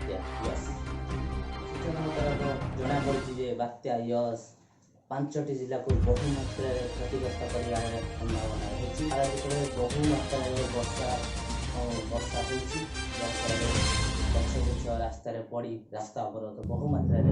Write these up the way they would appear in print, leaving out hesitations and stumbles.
ବାତ୍ୟା ୟସ୍। ସୂଚନା ମୁତାବକ ଜଣାପଡ଼ିଛି ଯେ ବାତ୍ୟା ୟସ୍ 5ଟି ଜିଲ୍ଲାକୁ ବହୁ ମାତ୍ରାରେ କ୍ଷତିଗ୍ରସ୍ତ କରିବାର ସମ୍ଭାବନା ରହିଛି। ପାରାଦୀପରେ ବହୁ ମାତ୍ରାରେ ବର୍ଷା ହେଉଛି, ଯାହାଫଳରେ ଗଛ ଗୁଛ ରାସ୍ତାରେ ପଡ଼ି ରାସ୍ତା ଅବରୋଧ ବହୁ ମାତ୍ରାରେ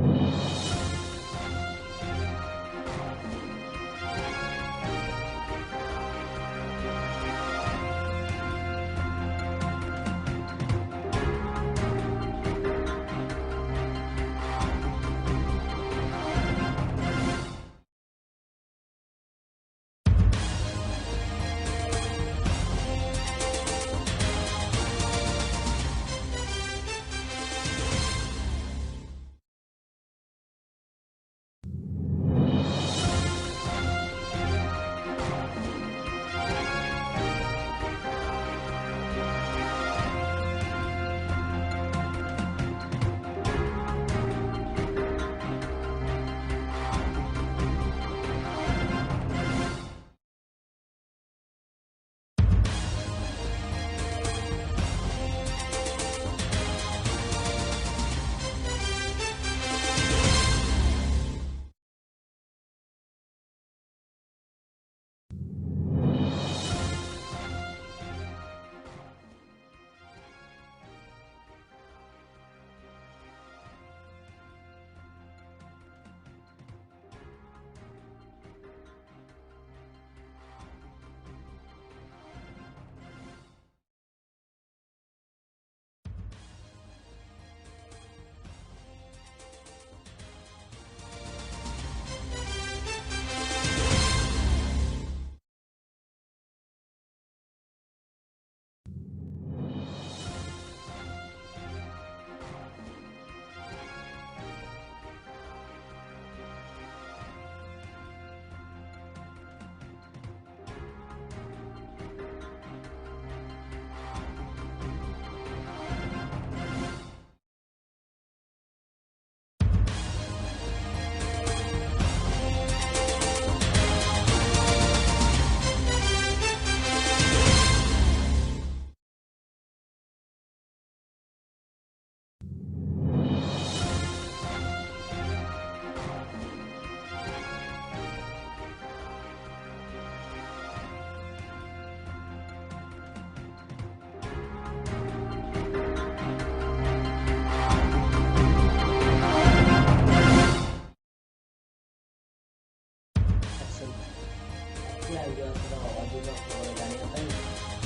ଅଧିକ ଖବର ଜାଣିବା ପାଇଁ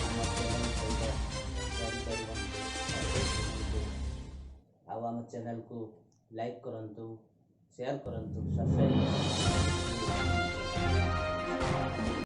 ଆମ ଚ୍ୟାନେଲ ସହିତ ଜଡ଼ିତ ରୁହନ୍ତୁ। ଆଉ ଆମ ଚ୍ୟାନେଲକୁ ଲାଇକ୍ କରନ୍ତୁ, ସେୟାର କରନ୍ତୁ, ସବସ୍କ୍ରାଇବ୍ କରନ୍ତୁ।